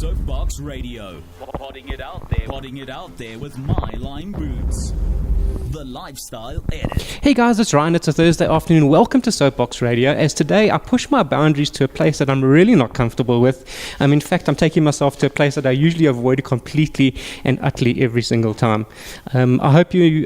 SoapBox Radio. Potting it out there with My Lime Boots. The Lifestyle Edit. Hey guys, it's Ryan. It's a Thursday afternoon. Welcome to SoapBox Radio. As today I push my boundaries to a place that I'm really not comfortable with. In fact, I'm taking myself to a place that I usually avoid completely and utterly every single time. I hope you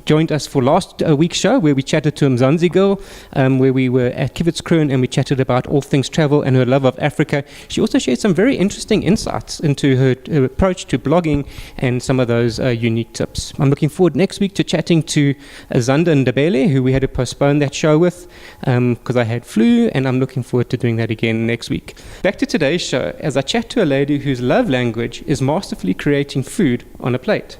joined us for last week's show where we chatted to Azande Ndebele, where we were at Kivitzkroon and we chatted about all things travel and her love of Africa. She also shared some very interesting insights into her approach to blogging and some of those unique tips. I'm looking forward next week to chatting to Azande Ndebele, who we had to postpone that show with because I had flu, and I'm looking forward to doing that again next week. Back to today's show as I chat to a lady whose love language is masterfully creating food on a plate.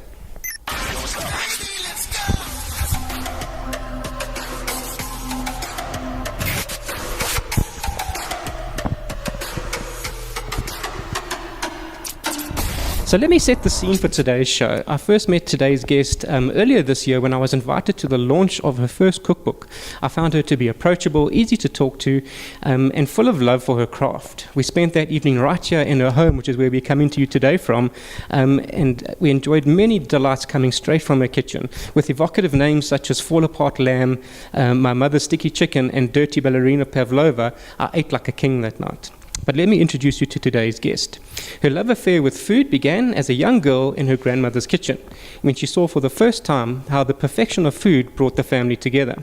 So let me set the scene for today's show. I first met today's guest earlier this year when I was invited to the launch of her first cookbook. I found her to be approachable, easy to talk to, and full of love for her craft. We spent that evening right here in her home, which is where we're coming to you today from, and we enjoyed many delights coming straight from her kitchen, with evocative names such as Fall Apart Lamb, My Mother's Sticky Chicken, and Dirty Ballerina Pavlova. I ate like a king that night. But let me introduce you to today's guest. Her love affair with food began as a young girl in her grandmother's kitchen, when she saw for the first time how the perfection of food brought the family together.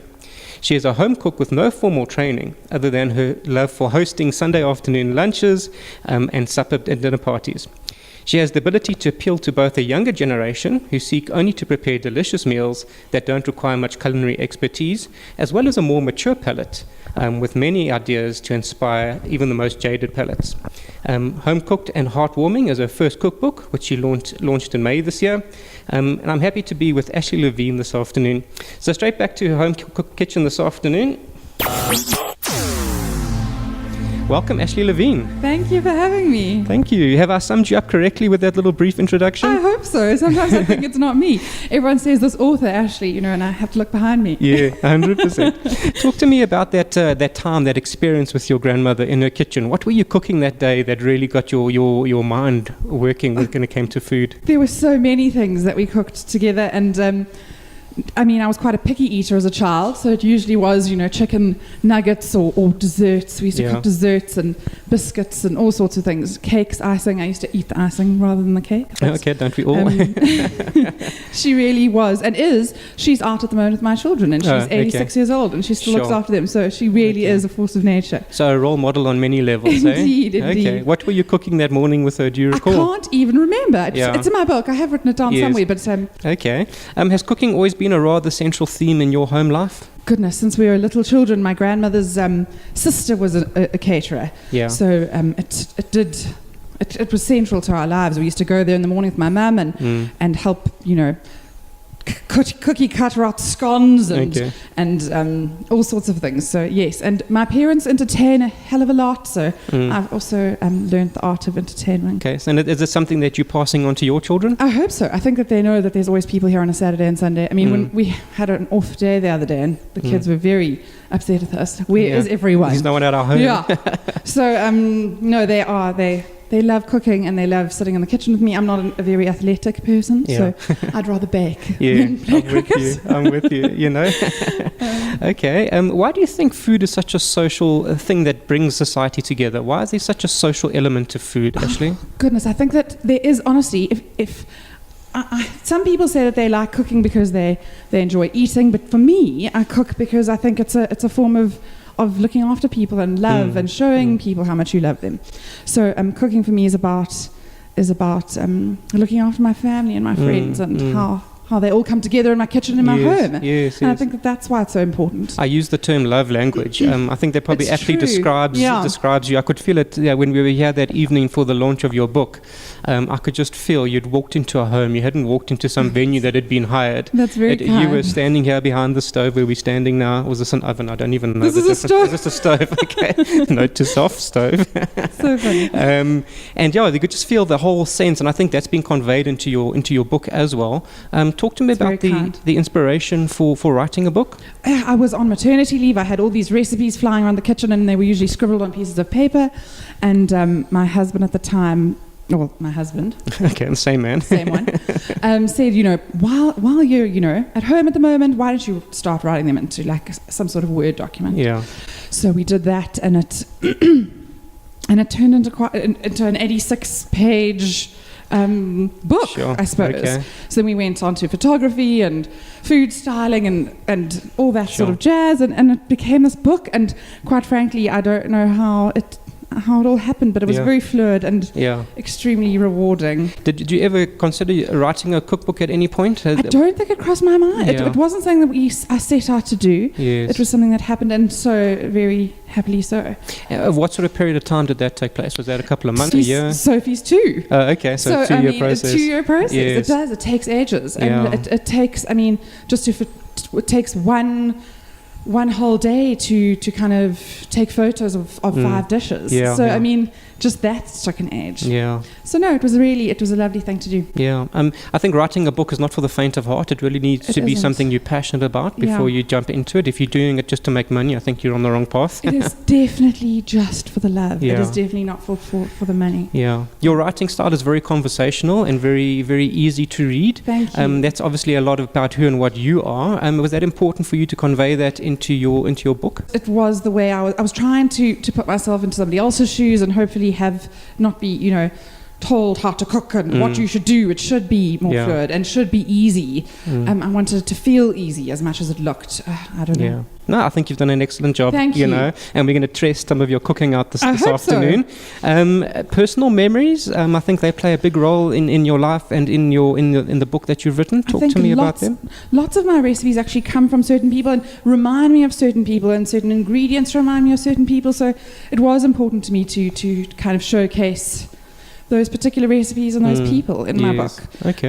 She is a home cook with no formal training, other than her love for hosting Sunday afternoon lunches and supper and dinner parties. She has the ability to appeal to both a younger generation, who seek only to prepare delicious meals that don't require much culinary expertise, as well as a more mature palate, with many ideas to inspire even the most jaded palates. Home Cooked and Heartwarming is her first cookbook, which she launched in May this year. And I'm happy to be with Ashley Levine this afternoon. So straight back to her home kitchen this afternoon. Welcome, Ashley Levine. Thank you for having me. Thank you. Have I summed you up correctly with that little brief introduction? I hope so. Sometimes I think it's not me. Everyone says this author, Ashley, and I have to look behind me. Yeah, 100%. Talk to me about that time, that experience with your grandmother in her kitchen. What were you cooking that day that really got your mind working when it came to food? There were so many things that we cooked together, and I was quite a picky eater as a child, so it usually was, chicken nuggets or desserts. We used to cook desserts and biscuits and all sorts of things. Cakes, icing. I used to eat the icing rather than the cake. Okay, don't we all? She really was and is. She's out at the moment with my children, and she's 86 years old, and she still looks after them. So she really is a force of nature. So a role model on many levels, Indeed. Okay. What were you cooking that morning with her? Do you recall? I can't even remember. It's in my book. I have written it down somewhere. But okay. Has cooking always been a rather central theme in your home life? Goodness, since we were little children, my grandmother's sister was a caterer. Yeah. So it was central to our lives. We used to go there in the morning with my mum and help, cookie cut rot scones and all sorts of things. So yes, and my parents entertain a hell of a lot. So I've also learned the art of entertaining. Okay, so is it something that you're passing on to your children? I hope so. I think that they know that there's always people here on a Saturday and Sunday. When we had an off day the other day, and the kids were very upset with us. Where is everyone? There's no one at our home. Yeah. So no, they are. They love cooking and they love sitting in the kitchen with me. I'm not a very athletic person, so I'd rather bake than play cricket. I'm with you, Okay. Why do you think food is such a social thing that brings society together? Why is there such a social element to food, Ashley? Goodness, I think that there is, honestly, if some people say that they like cooking because they enjoy eating, but for me, I cook because I think it's a form of looking after people and love and showing people how much you love them. So cooking for me is about looking after my family and my friends and how they all come together in my kitchen in my home. Yes, and I think that's why it's so important. I use the term love language. I think that probably aptly describes you. I could feel it when we were here that evening for the launch of your book. I could just feel you'd walked into a home. You hadn't walked into some venue that had been hired. That's very kind. You were standing here behind the stove where we're standing now. Was this an oven? I don't even know. This is a stove. Is this a stove? Okay. Note to self, stove. So funny. And you could just feel the whole sense, and I think that's been conveyed into your book as well. Talk to me about the inspiration for writing a book. I was on maternity leave. I had all these recipes flying around the kitchen, and they were usually scribbled on pieces of paper. And my husband at the time well, my husband, Okay, the same man. same one, said, while you're, at home at the moment, why don't you start writing them into like some sort of Word document? Yeah. So we did that, and it and it turned into an 86-page book, Sure. I suppose. Okay. So then we went on to photography and food styling and all that Sure. sort of jazz, and it became this book. And quite frankly, I don't know how it all happened, but it was Yeah. very fluid and Yeah. extremely rewarding. Did you ever consider writing a cookbook at any point? I don't think it crossed my mind. Yeah. It wasn't something that I set out to do. Yes. It was something that happened, and so very happily so. What sort of period of time did that take place? Was that a couple of months, a year? Sophie's too. Okay, so a 2-year process. A 2-year process. Yes. It does. It takes ages, and Yeah. it takes. I mean, it takes one whole day to kind of take photos of 5 dishes. Yeah, So yeah. I mean, just that took an age. Yeah. So no, it was a lovely thing to do. Yeah, I think writing a book is not for the faint of heart. It really needs to be isn't. something you're passionate about before you jump into it. If you're doing it just to make money, I think you're on the wrong path. It is definitely just for the love. It Yeah. is definitely not for the money. Yeah, your writing style is very conversational and very, very easy to read. Thank you. That's obviously a lot about who and what you are. Was that important for you to convey that into your book? It was the way I was trying to put myself into somebody else's shoes and hopefully have not be, told how to cook and what you should do. It should be more Yeah. fluid and should be easy. I wanted it to feel easy as much as it looked. I don't know. Yeah. No, I think you've done an excellent job. Thank you. And we're going to test some of your cooking out this I hope so. afternoon. Personal memories, I think they play a big role in your life and in the book that you've written. I Talk think to me about them. Lots of my recipes actually come from certain people and remind me of certain people, and certain ingredients remind me of certain people. So it was important to me to kind of showcase those particular recipes and those people in my Yes. book. Okay.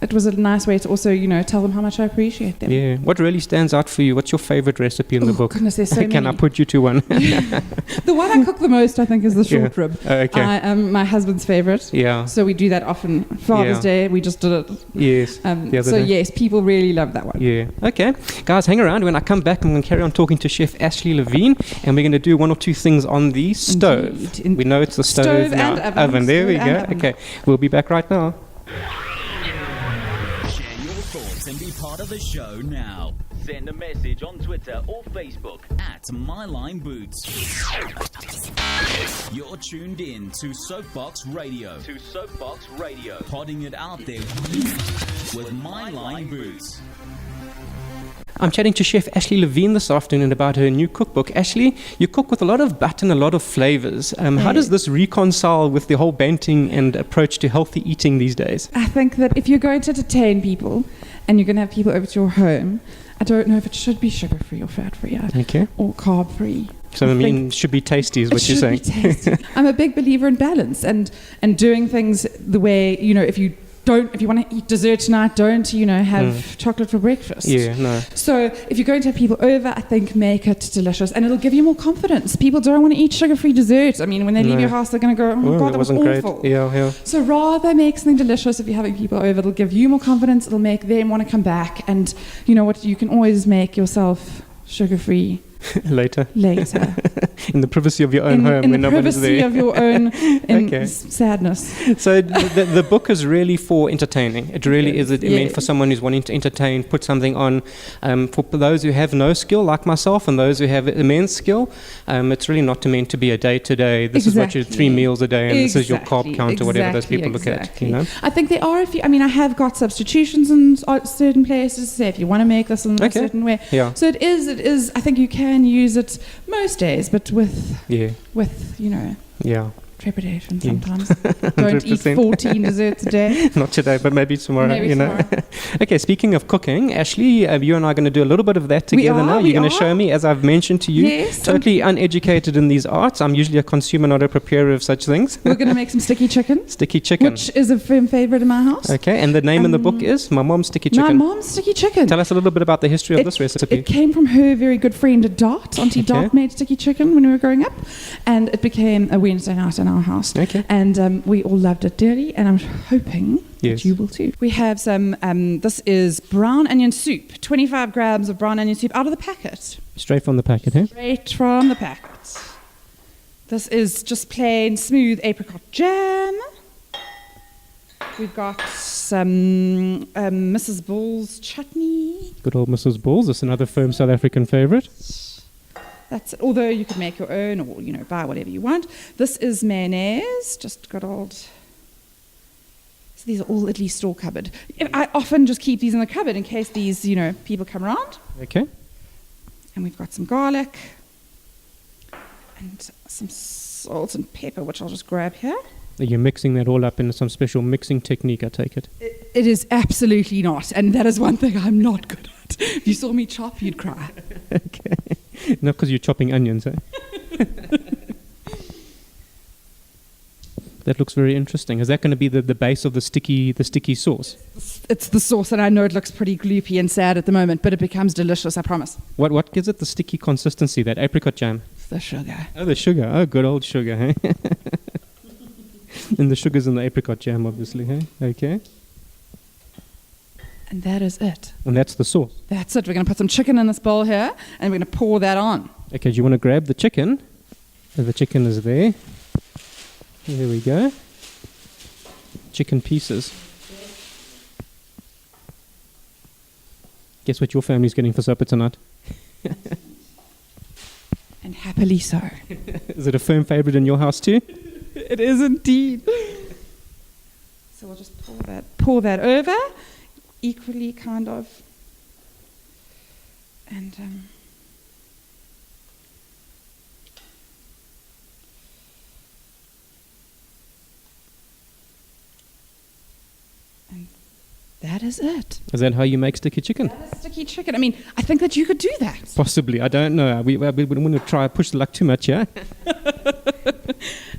It was a nice way to also, tell them how much I appreciate them. Yeah. What really stands out for you? What's your favorite recipe in the book? Goodness, there's so Can many. I put you to one? The one I cook the most, I think, is the short rib. Okay. My husband's favorite. Yeah. So we do that often. Father's Day, we just did it. Yes. The other So day. yes, people really love that one. Yeah. Okay. Guys, hang around. When I come back, I'm going to carry on talking to Chef Ashley Levine, and we're going to do 1 or 2 things on the stove. Indeed. We know it's the stove, Stove now. and oven. There we Stove go. and oven. Okay. We'll be back right now. Share your thoughts and be part of the show now. Send a message on Twitter or Facebook at MyLineBoots. You're tuned in to SoapBox Radio. Podding it out there with MyLineBoots. I'm chatting to Chef Ashley Levine this afternoon about her new cookbook. Ashley, you cook with a lot of butter and a lot of flavors. How does this reconcile with the whole banting and approach to healthy eating these days? I think that if you're going to entertain people and you're going to have people over to your home, I don't know if it should be sugar-free or fat-free Okay. or carb-free. So, I mean, it should be tasty is what you're saying. It should be tasty. I'm a big believer in balance and doing things the way, if you want to eat dessert tonight, don't, have chocolate for breakfast. Yeah, no. So if you're going to have people over, I think make it delicious and it'll give you more confidence. People don't want to eat sugar-free dessert. I mean, when they leave your house, they're going to go, oh my God, that was awful. Great. Yeah. So rather make something delicious if you're having people over. It'll give you more confidence. It'll make them want to come back. And you know what? You can always make yourself sugar-free Later. In the privacy of your own home in when the nobody's privacy there. of your own Okay. sadness. So the book is really for entertaining. It really is meant Yeah. for someone who's wanting to entertain, put something on. For those who have no skill, like myself, and those who have immense skill, it's really not meant to be a day-to-day, this is what you 3 meals a day, and this is your carb count or whatever those people look at. I think there are a few. I mean, I have got substitutions in certain places. Say if you want to make this in a certain way. Yeah. So it is. I think you can use it most days, but with trepidation sometimes. Don't eat 14 desserts a day. Not today, but maybe tomorrow. Maybe tomorrow. Okay, speaking of cooking, Ashley, you and I are going to do a little bit of that together now. You're going to show me, as I've mentioned to you, Yes, totally uneducated in these arts. I'm usually a consumer, not a preparer of such things. We're going to make some sticky chicken. Sticky chicken. Which is a firm favorite in my house. Okay, and the name in the book is My Mom's Sticky My Chicken. mom's sticky chicken. Tell us a little bit about the history of this recipe. It came from her very good friend Dot. Auntie Dot made sticky chicken when we were growing up, and it became a Wednesday night in our house. Okay. And we all loved it dearly, and I'm hoping that you will too. We have some, this is brown onion soup, 25 grams of brown onion soup out of the packet. Straight from the packet, eh? Straight from the packet. This is just plain smooth apricot jam. We've got some Mrs. Bull's chutney. Good old Mrs. Bull's. That's another firm South African favourite. That's it. Although you could make your own or, buy whatever you want. This is mayonnaise. Just good old... So these are all at least store cupboard. I often just keep these in the cupboard in case these, people come around. Okay. And we've got some garlic. And some salt and pepper, which I'll just grab here. Are you mixing that all up in some special mixing technique, I take it? It is absolutely not. And that is one thing I'm not good at. If you saw me chop, you'd cry. Okay. Not because you're chopping onions, eh? That looks very interesting. Is that going to be the base of the sticky sauce? It's the sauce, and I know it looks pretty gloopy and sad at the moment, but it becomes delicious, I promise. What gives it the sticky consistency, that apricot jam? The sugar. Oh, the sugar. Oh, good old sugar, hey? And the sugar's in the apricot jam, obviously, hey? Okay. And that is it. And that's the sauce? That's it. We're going to put some chicken in this bowl here, and we're going to pour that on. Okay, do you want to grab the chicken? So the chicken is there. There we go. Chicken pieces. Guess what your family's getting for supper tonight? And happily so. Is it a firm favourite in your house too? It is indeed. So we'll just pour that over, equally kind of. And that is it. Is that how you make sticky chicken? That is sticky chicken. I mean, I think that you could do that. Possibly. I don't know. We don't want to try push the luck too much, yeah?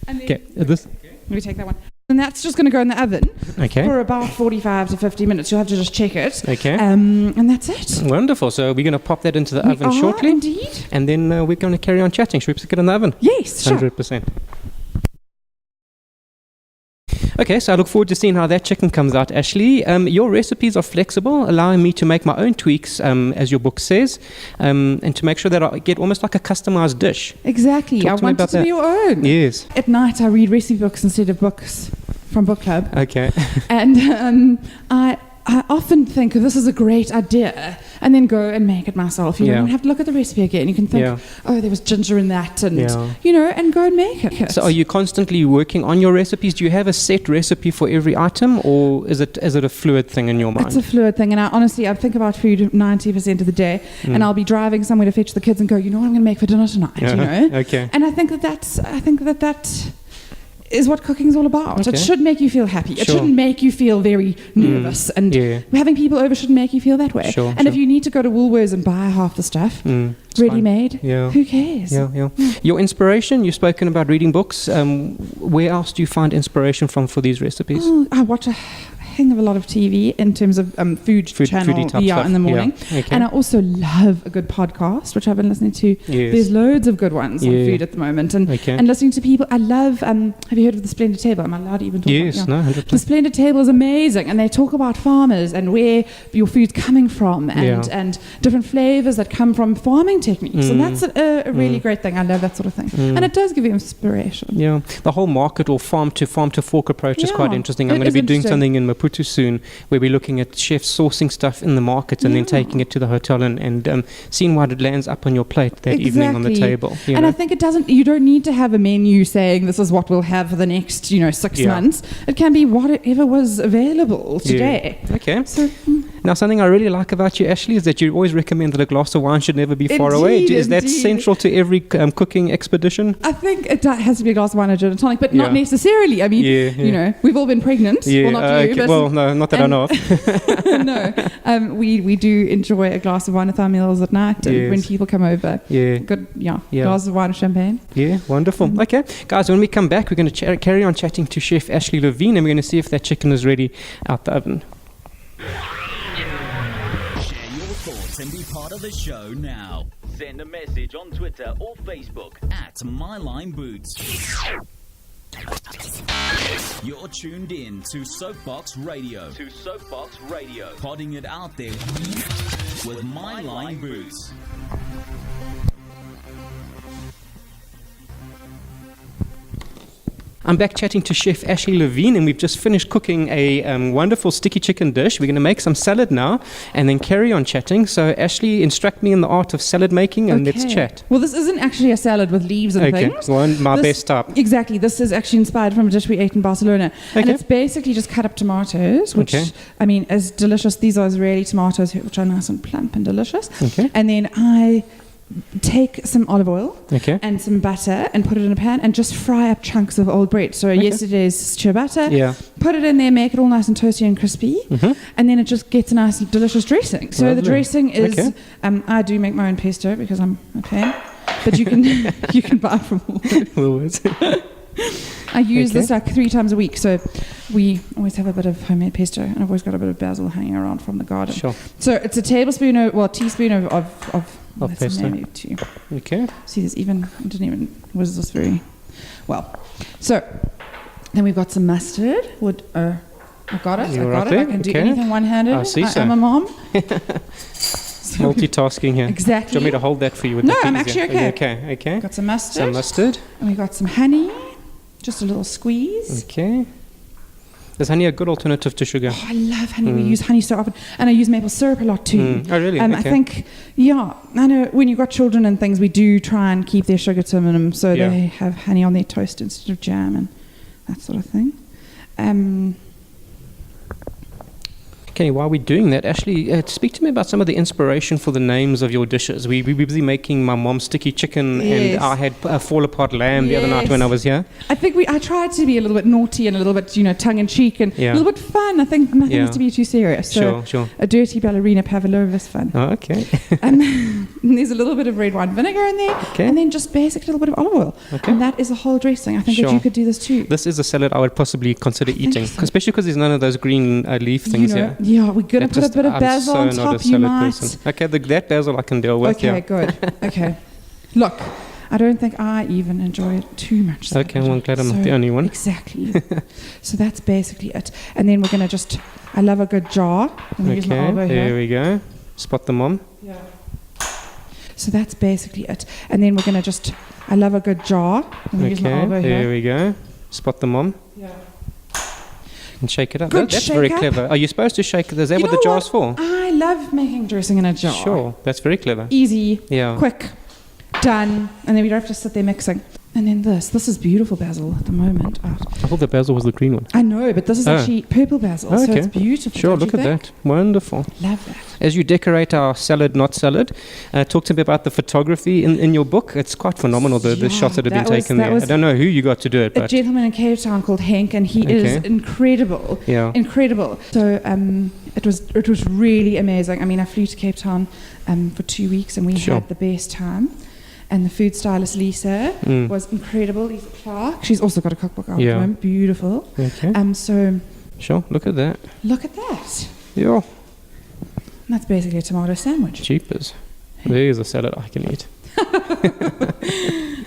Okay. This. Let me take that one. And that's just going to go in the oven for about 45 to 50 minutes. You'll have to just check it. Okay. And that's it. Wonderful. So we're going to pop that into the oven shortly. Indeed. And then we're going to carry on chatting. Should we stick it in the oven? Yes, sure. 100%. Okay, so I look forward to seeing how that chicken comes out, Ashley. Your recipes are flexible, allowing me to make my own tweaks, as your book says, and to make sure that I get almost like a customized dish. Exactly. I want it to be your own. Yes. At night, I read recipe books instead of books from book club. Okay. And I often think this is a great idea, and then go and make it myself. You don't have to look at the recipe again. You can think, oh, there was ginger in that, and and go and make it. So, are you constantly working on your recipes? Do you have a set recipe for every item, or is it a fluid thing in your mind? It's a fluid thing, and I think about food 90% of the day, and I'll be driving somewhere to fetch the kids and go, you know what I'm going to make for dinner tonight. Okay. And I think that is what cooking's all about. Okay. It should make you feel happy. It shouldn't make you feel very nervous. And having people over shouldn't make you feel that way. Sure, if you need to go to Woolworths and buy half the stuff ready-made, who cares? Yeah. Your inspiration, you've spoken about reading books. Where else do you find inspiration from for these recipes? I watch a hang of a lot of TV in terms of food channel in the morning. Yeah. Okay. And I also love a good podcast, which I've been listening to. Yes. There's loads of good ones on food at the moment. And listening to people. I love, have you heard of The Splendid Table? Am I allowed to even talk about it? Yes, no, 100%. The Splendid Table is amazing. And they talk about farmers and where your food's coming from and different flavors that come from farming techniques. And that's a really great thing. I love that sort of thing. And it does give you inspiration. Yeah. The whole market or farm to fork approach is quite interesting. I'm going to be doing something in Maputo soon where we're looking at chefs sourcing stuff in the market and then taking it to the hotel and seeing what it lands up on your plate that evening on the table. And I think you don't need to have a menu saying this is what we'll have for the next 6 months. It can be whatever was available today. Okay. So now, something I really like about you, Ashley, is that you always recommend that a glass of wine should never be far away. Is that central to every cooking expedition? I think it has to be a glass of wine or gin and tonic, but not necessarily. I mean, we've all been pregnant. Yeah. Well, not you, but well, no, not that I know of. No. We do enjoy a glass of wine with our meals at night and when people come over. Good, glass of wine or champagne. Yeah, wonderful. Okay, guys, when we come back, we're going to carry on chatting to Chef Ashley Levine, and we're going to see if that chicken is ready out the oven. And be part of the show now. Send a message on Twitter or Facebook at MyLineBoots. You're tuned in to SoapBox Radio. Podding it out there with MyLineBoots. I'm back chatting to Chef Ashley Levine, and we've just finished cooking a wonderful sticky chicken dish. We're going to make some salad now and then carry on chatting. So Ashley, instruct me in the art of salad making, and let's chat. Well, this isn't actually a salad with leaves and things. My best type. Exactly. This is actually inspired from a dish we ate in Barcelona. And it's basically just cut up tomatoes, which, I mean, is delicious. These are Israeli tomatoes, which are nice and plump and delicious. And then I take some olive oil and some butter and put it in a pan and just fry up chunks of old bread. So yesterday's ciabatta, put it in there, make it all nice and toasty and crispy, and then it just gets a nice delicious dressing. So the dressing is, I do make my own pesto because I'm a fan, but you can buy from Woolworths. I use this like 3 times a week, so we always have a bit of homemade pesto, and I've always got a bit of basil hanging around from the garden. So it's a teaspoon of pesto. See, there's was this very well. So then we've got some mustard. I got it. I can do anything one-handed. I'm a mom. Multitasking here. Exactly. Do you want me to hold that for you? No, I'm actually okay. Okay. Got some mustard. And we got some honey. Just a little squeeze. Okay. Is honey a good alternative to sugar? Oh, I love honey. We use honey so often. And I use maple syrup a lot too. Oh, really? I think, I know when you've got children and things, we do try and keep their sugar to a minimum, so they have honey on their toast instead of jam and that sort of thing. Okay, while we're doing that, Ashley, speak to me about some of the inspiration for the names of your dishes. We were busy making my mom's sticky chicken, and I had a fall-apart lamb the other night when I was here. I think I tried to be a little bit naughty and a little bit, tongue-in-cheek and a little bit fun. I think nothing needs to be too serious. So sure. A dirty ballerina pavlova is fun. Oh, okay. And there's a little bit of red wine vinegar in there, and then just basically a little bit of olive oil. And that is a whole dressing. I think that you could do this too. This is a salad I would possibly consider eating, especially because there's none of those green leaf things here. Yeah, we're going to put a bit of basil on top, you might. Okay, that basil I can deal with. Okay, good. Okay. Look, I don't think I even enjoy it too much. Okay, well, I'm glad I'm not the only one. Exactly. So that's basically it. And then we're going to I love a good jar. Okay, there we go. Spot the mom. Yeah. So that's basically it. And then we're going to I love a good jar. Okay, there we go. Spot the mom. Yeah. And shake it up. That's very clever. Are you supposed to shake it? Is that what the jar's for? I love making dressing in a jar. Sure, that's very clever. Easy, quick, done, and then we don't have to sit there mixing. And then this is beautiful basil at the moment. I thought the basil was the green one. I know, but this is actually purple basil, so it's beautiful. Sure, look at that. Wonderful. Love that. As you decorate our salad, not salad, talk to me about the photography in your book. It's quite phenomenal, the shots that have been taken there. I don't know who you got to do it, but a gentleman in Cape Town called Henk, and he is incredible. Yeah. Incredible. So it was really amazing. I mean, I flew to Cape Town for 2 weeks, and we had the best time. And the food stylist, Lisa, was incredible. Lisa Clark. She's also got a cookbook out for him. Beautiful. Okay. Sure, look at that. Look at that. Yeah. And that's basically a tomato sandwich. Jeepers. There's a salad I can eat.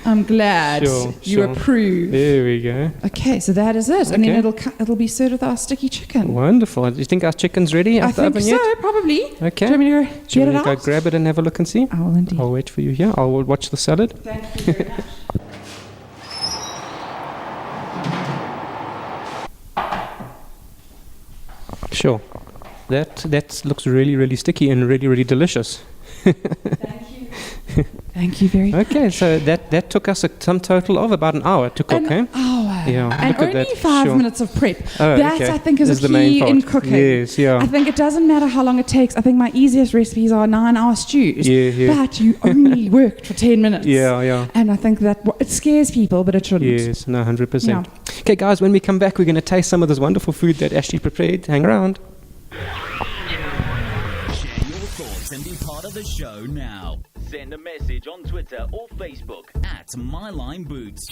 I'm glad you approve. There we go. Okay, so that is it. And then it'll be served with our sticky chicken. Wonderful. Do you think our chicken's ready? I think so, probably. Okay. Do you want me to get it out? Go grab it and have a look and see? I will indeed. I'll wait for you here. I'll watch the salad. Thank you very much. Sure. That looks really, really sticky and really, really delicious. Thank you. Thank you very much. Okay, so that took us a sum total of about an hour to cook, An hour. Yeah. And only 5 minutes of prep. Oh, that, I think, is a key in cooking. Yes, yeah. I think it doesn't matter how long it takes. I think my easiest recipes are 9-hour stews. Yeah. But you only worked for 10 minutes. Yeah. And I think that it scares people, but it shouldn't. Yes, no, 100%. Okay, guys, when we come back, we're going to taste some of this wonderful food that Ashley prepared. Hang around. And be part of the show now. Send a message on Twitter or Facebook at MyLineBoots.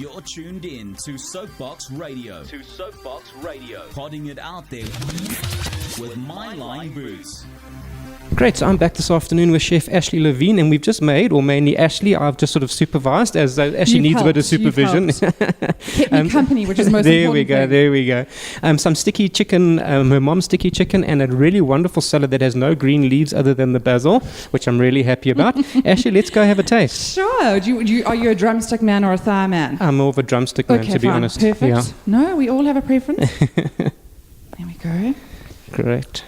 You're tuned in to SoapBox Radio. Podding it out there with MyLineBoots. Great, so I'm back this afternoon with Chef Ashley Levine, and we've just made, or mainly Ashley, I've just sort of supervised, as Ashley needs a bit of supervision. Kept me company, which is most important. There we go. Some sticky chicken, her mom's sticky chicken, and a really wonderful salad that has no green leaves other than the basil, which I'm really happy about. Ashley, let's go have a taste. Sure. Are you a drumstick man or a thigh man? I'm more of a drumstick man, to be honest. Perfect. Yeah. No, we all have a preference. There we go. Correct.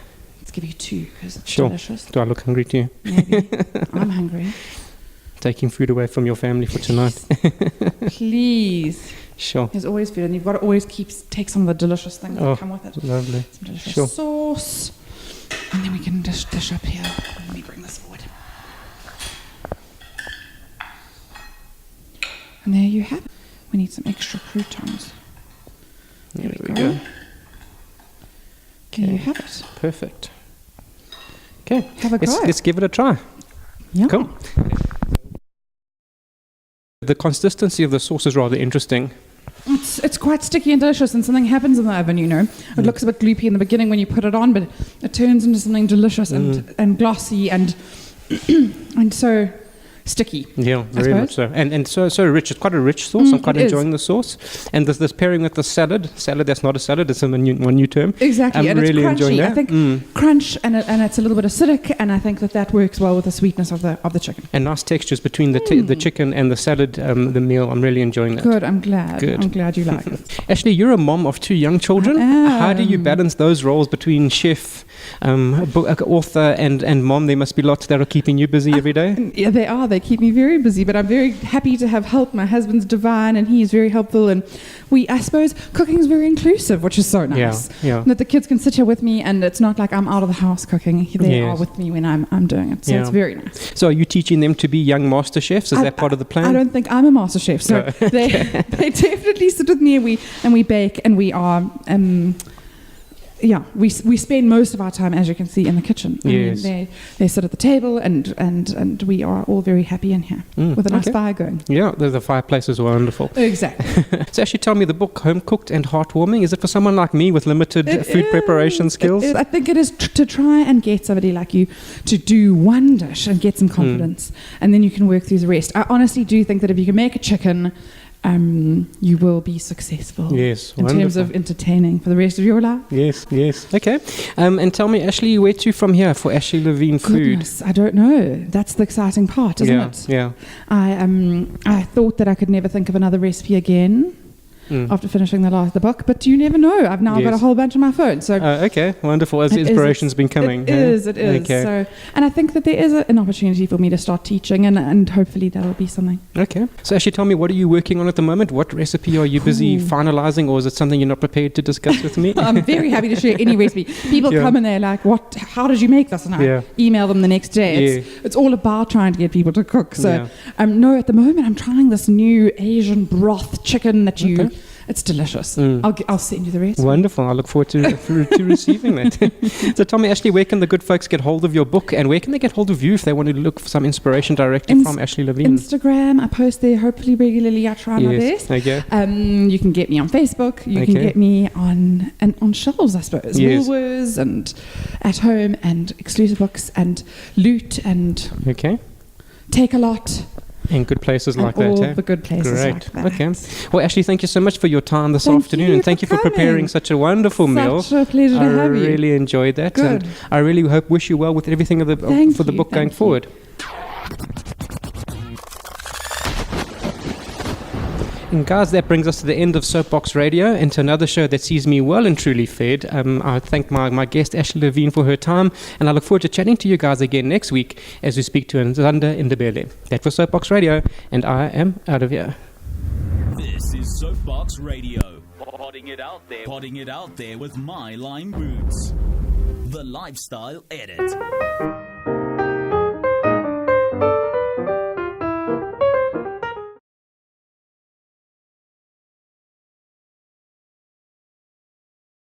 Give you 2 because it's sure. delicious. Do I look hungry to you? Maybe. I'm hungry. Taking food away from your family for tonight. Please. Sure. There's always food, and you've got to always take some of the delicious things that come with it. Lovely. Some delicious sauce. And then we can dish up here. Let me bring this forward. And there you have it. We need some extra croutons. There we go. There you have it. Perfect. Okay, have a go. Let's give it a try. Yeah. Cool. The consistency of the sauce is rather interesting. It's quite sticky and delicious, and something happens in the oven, you know. It looks a bit gloopy in the beginning when you put it on, but it turns into something delicious and glossy and and so sticky. Yeah, very much so. And so rich. It's quite a rich sauce. I'm quite enjoying the sauce. And this pairing with the salad that's not a salad, it's one new term. Exactly. I'm really it's crunchy. enjoying that. I think crunch and it's a little bit acidic, and I think that works well with the sweetness of the chicken. And nice textures between the chicken and the salad, the meal. I'm really enjoying that. Good, I'm glad. Good. I'm glad you like it. Ashley, you're a mom of 2 young children. How do you balance those roles between chef, author and mom? There must be lots that are keeping you busy every day. Yeah, they are. They keep me very busy, but I'm very happy to have help. My husband's divine, and he is very helpful. And I suppose, cooking is very inclusive, which is so nice. Yeah. That the kids can sit here with me, and it's not like I'm out of the house cooking. They are with me when I'm doing it. So it's very nice. So are you teaching them to be young master chefs? Is that part of the plan? I don't think I'm a master chef. So they definitely sit with me, and we bake, and we are... we spend most of our time, as you can see, in the kitchen. Yes. I mean, they sit at the table, and we are all very happy in here with a nice fire going. Yeah, the fireplace is wonderful. Exactly. So actually, tell me, the book Home Cooked and Heartwarming, is it for someone like me with limited food preparation skills? I think it is to try and get somebody like you to do one dish and get some confidence, and then you can work through the rest. I honestly do think that if you can make a chicken, you will be successful. Yes, in terms of entertaining for the rest of your life. Yes. Okay. And tell me, Ashley, where to from here for Ashley Levine Food? Goodness, I don't know. That's the exciting part, isn't it? Yeah. I thought that I could never think of another recipe again. After finishing the book, but you never know. I've now got a whole bunch on my phone. So okay, wonderful. As the inspiration's been coming. It is. Okay. So, and I think that there is an opportunity for me to start teaching, and hopefully that'll be something. Okay. So actually, tell me, what are you working on at the moment? What recipe are you busy finalizing, or is it something you're not prepared to discuss with me? I'm very happy to share any recipe. People come and they're like, "What? How did you make this?" And I email them the next day. It's all about trying to get people to cook. So, no, at the moment I'm trying this new Asian broth chicken that you. It's delicious. I'll send you the recipe. Wonderful. I look forward to receiving that. So tell me, Ashley, where can the good folks get hold of your book, and where can they get hold of you if they want to look for some inspiration directly from Ashley Levine? Instagram. I post there hopefully regularly. I try my best. Okay. You can get me on Facebook. You can get me on shelves, I suppose. Yes. Woolworths and At Home and Exclusive Books and Loot and Take a Lot. And good places like that. All the good places like that. Okay. Well, Ashley, thank you so much for your time this afternoon, and thank you for preparing such a wonderful meal. Such a pleasure to have you. I really enjoyed that. Good. And I really wish you well with everything for the book going forward. And guys, that brings us to the end of SoapBox Radio and to another show that sees me well and truly fed. I thank my guest Ashley Levine for her time, and I look forward to chatting to you guys again next week as we speak to Azande Ndebele. That was SoapBox Radio, and I am out of here. This is SoapBox Radio. Potting it out there with my lime boots. The Lifestyle Edit.